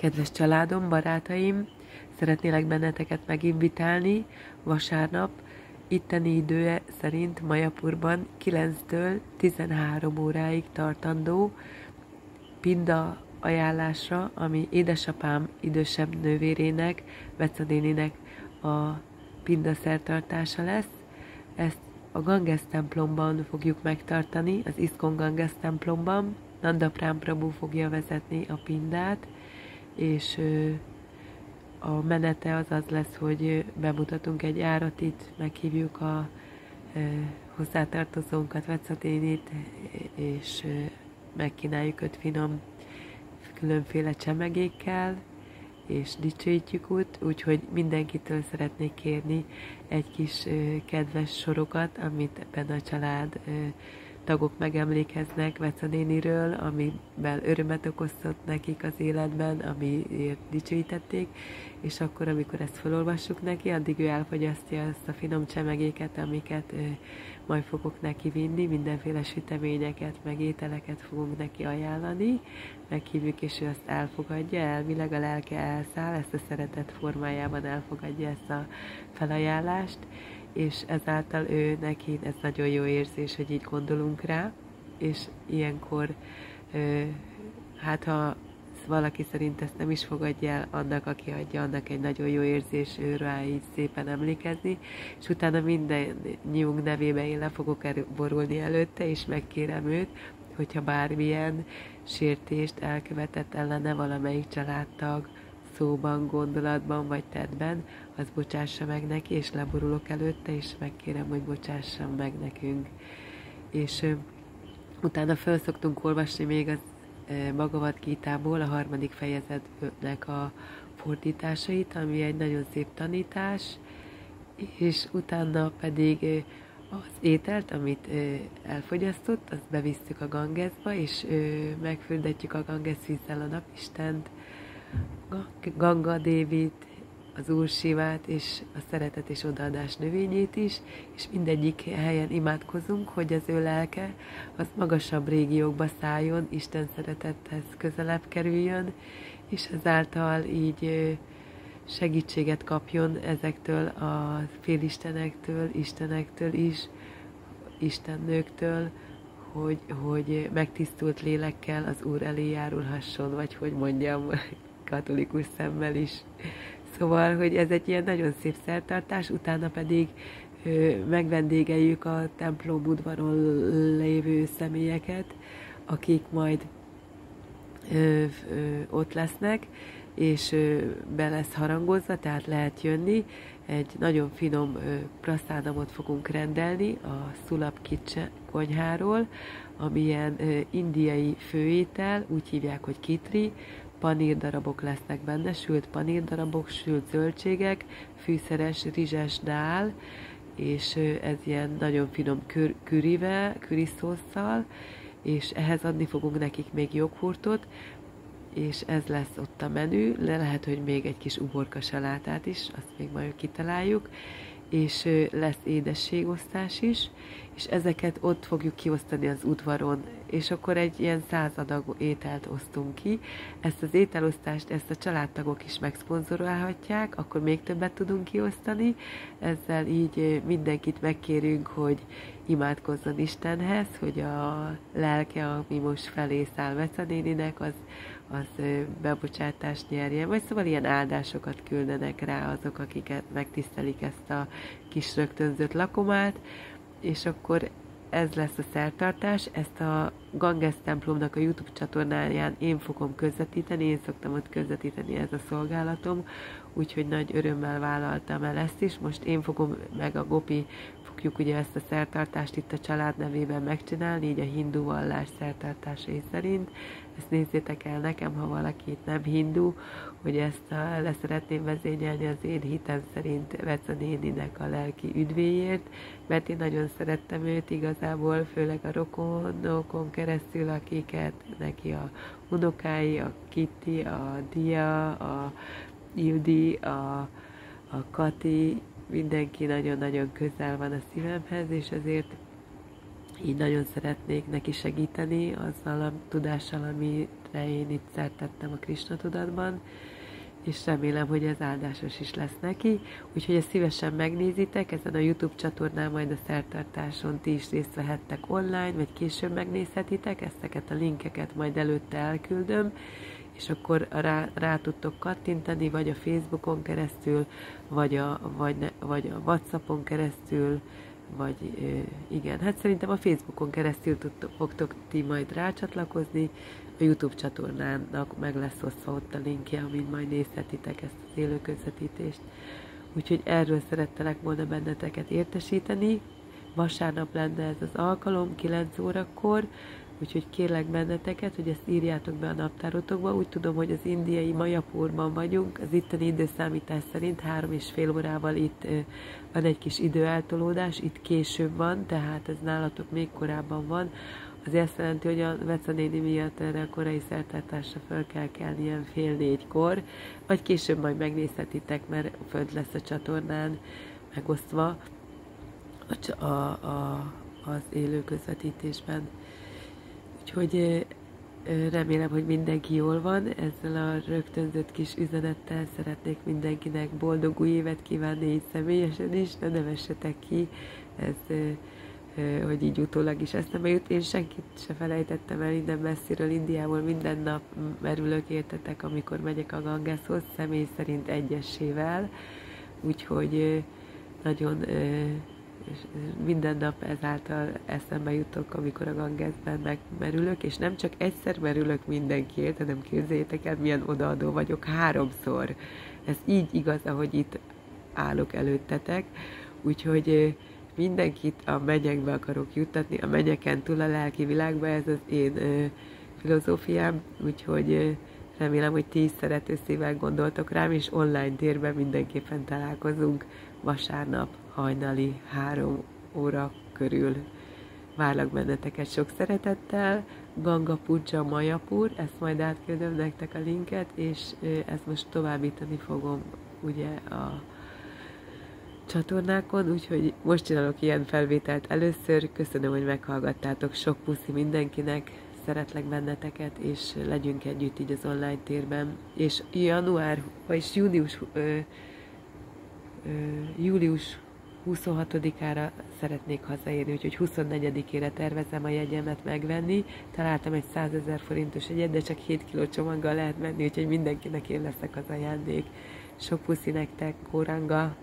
Kedves családom, barátaim, szeretnélek benneteket meginvitálni vasárnap, itteni idő szerint Majapurban 9-től 13 óráig tartandó pinda ajánlásra, ami édesapám idősebb nővérének, Veca néninek a pinda szertartása lesz. Ezt a Ganges templomban fogjuk megtartani, az ISKCON Ganges templomban. Nanda Pram Prabhu fogja vezetni a pindát, és a menete az lesz, hogy bemutatunk egy áratit, meghívjuk a hozzátartozónkat, Veca nénit, és megkínáljuk őt finom különféle csemegékkel, és dicsőítjük őt, úgyhogy mindenkitől szeretnék kérni egy kis kedves sorokat, amit ebben a család tagok megemlékeznek Veca néniről, amivel örömet okoztott nekik az életben, amiért dicsőítették, és akkor, amikor ezt felolvassuk neki, addig ő elfogyasztja ezt a finom csemegéket, amiket majd fogok neki vinni, mindenféle süteményeket, meg ételeket fogunk neki ajánlani, meghívjuk, és ő azt elfogadja, elvileg a lelke elszáll, ezt a szeretet formájában elfogadja ezt a felajánlást, és ezáltal neki ez nagyon jó érzés, hogy így gondolunk rá, és ilyenkor, hát ha valaki szerint ezt nem is fogadja el, annak, aki adja, annak egy nagyon jó érzés rá így szépen emlékezni, és utána mindannyiunk nevébe én le fogok borulni előtte, és megkérem őt, hogyha bármilyen sértést elkövetett ellene valamelyik családtag, szóban, gondolatban vagy tettben, az bocsássa meg neki, és leborulok előtte, és megkérem, hogy bocsássa meg nekünk. És utána föl szoktunk olvasni még az Bhagavad Gítából a 3. fejezetnek a fordításait, ami egy nagyon szép tanítás, és utána pedig az ételt, amit elfogyasztott, azt bevisszük a Gangesba, és megfürdetjük a Ganges vízzel a napistent, Ganga Dévit, az Úr Sivát és a szeretet és odaadás növényét is, és mindegyik helyen imádkozunk, hogy az ő lelke az magasabb régiókba szálljon, Isten szeretethez közelebb kerüljön, és ezáltal így segítséget kapjon ezektől a félistenektől, istenektől is, istennőktől, hogy megtisztult lélekkel az Úr elé járulhasson, vagy hogy mondjam, katolikus szemmel is. Szóval, hogy ez egy ilyen nagyon szép szertartás, utána pedig megvendégeljük a templom udvaron lévő személyeket, akik majd ott lesznek, és be lesz harangozva, tehát lehet jönni. Egy nagyon finom praszádamot fogunk rendelni a Sulab Kitchen konyháról, amilyen indiai főétel, úgy hívják, hogy kitri, panírdarabok lesznek benne, sült panírdarabok, sült zöldségek, fűszeres rizses dál, és ez ilyen nagyon finom küriszósszal, és ehhez adni fogunk nekik még joghurtot, és ez lesz ott a menü, lehet, hogy még egy kis uborka salátát is, azt még majd kitaláljuk, és lesz édességosztás is, és ezeket ott fogjuk kiosztani az udvaron, és akkor egy ilyen 100 adag ételt osztunk ki. Ezt az ételosztást, ezt a családtagok is megszponzorálhatják, akkor még többet tudunk kiosztani. Ezzel így mindenkit megkérünk, hogy imádkozzon Istenhez, hogy a lelke, ami most felé száll Veca néninek, az bebocsátást nyerjen, vagy szóval ilyen áldásokat küldenek rá azok, akiket megtisztelik ezt a kis rögtönzött lakomát, és akkor ez lesz a szertartás, ezt a Ganges templomnak a YouTube csatornáján én fogom közvetíteni, én szoktam ott közvetíteni, ez a szolgálatom, úgyhogy nagy örömmel vállaltam el ezt is, most én fogom meg a Gopi, fogjuk ugye ezt a szertartást itt a család nevében megcsinálni, így a hindu vallás szertartásai szerint. Ezt nézzétek el nekem, ha valaki itt nem hindu, hogy ezt le szeretném vezényelni az én hitem szerint Veca néninek a lelki üdvéért, mert én nagyon szerettem őt igazából, főleg a rokonokon keresztül, akiket neki a unokái, a Kitty, a Dia, a Ildi, a Kati, mindenki nagyon-nagyon közel van a szívemhez, és ezért így nagyon szeretnék neki segíteni azzal a tudással, amit de én itt szertettem a Krisna tudatban, és remélem, hogy ez áldásos is lesz neki. Úgyhogy ezt szívesen megnézitek, ezen a YouTube csatornán majd a szertartáson ti is részt vehettek online, vagy később megnézhetitek, ezeket a linkeket majd előtte elküldöm, és akkor rá tudtok kattintani, vagy a Facebookon keresztül, vagy a WhatsAppon keresztül, vagy igen, hát szerintem a Facebookon keresztül fogtok ti majd rácsatlakozni, a YouTube csatornának meg lesz osztva ott a linkje, amin majd nézhetitek ezt az élő közvetítést. Úgyhogy erről szerettelek volna benneteket értesíteni. Vasárnap lenne ez az alkalom, 9 órakor, úgyhogy kérlek benneteket, hogy ezt írjátok be a naptárotokba. Úgy tudom, hogy az indiai Majapurban vagyunk, az itteni időszámítás szerint 3,5 órával itt van egy kis időeltolódás, itt később van, tehát ez nálatok még korábban van. Azért azt jelenti, hogy a Veca néni miatt erre a korai szertartásra fel kell kelni ilyen 3:30-kor, vagy később majd megnézhetitek, mert fönt lesz a csatornán megosztva az élő közvetítésben. Úgyhogy remélem, hogy mindenki jól van. Ezzel a rögtönzött kis üzenettel szeretnék mindenkinek boldog új évet kívánni, így személyesen is, ne nevessetek ki, ez, hogy így utólag is eszembe jut. Én senkit se felejtettem el innen messziről, Indiából, minden nap merülök, értetek, amikor megyek a Gangeshoz, személy szerint egyesével, úgyhogy nagyon minden nap ezáltal eszembe jutok, amikor a Gangesben megmerülök, és nem csak egyszer merülök mindenkiért, hanem képzeljétek el, milyen odaadó vagyok 3-szor. Ez így igaz, ahogy itt állok előttetek, úgyhogy mindenkit a mennyekbe akarok juttatni, a mennyeken túl a lelki világba, ez az én filozófiám, úgyhogy remélem, hogy ti is szerető szívvel gondoltok rám, és online térben mindenképpen találkozunk vasárnap hajnali 3 óra körül. Várlak benneteket sok szeretettel, Ganga Puja Majapur, ezt majd átküldöm nektek a linket, és ezt most továbbítani fogom ugye a csatornákon, úgyhogy most csinálok ilyen felvételt először. Köszönöm, hogy meghallgattátok, sok puszi mindenkinek, szeretlek benneteket, és legyünk együtt így az online térben. És július 26-ára szeretnék hazaérni, úgyhogy 24-ére tervezem a jegyemet megvenni. Találtam egy 100 000 forintos jegyet, de csak 7 kiló csomaggal lehet menni, úgyhogy mindenkinek én leszek az ajándék. Sok puszi nektek, Kóranga!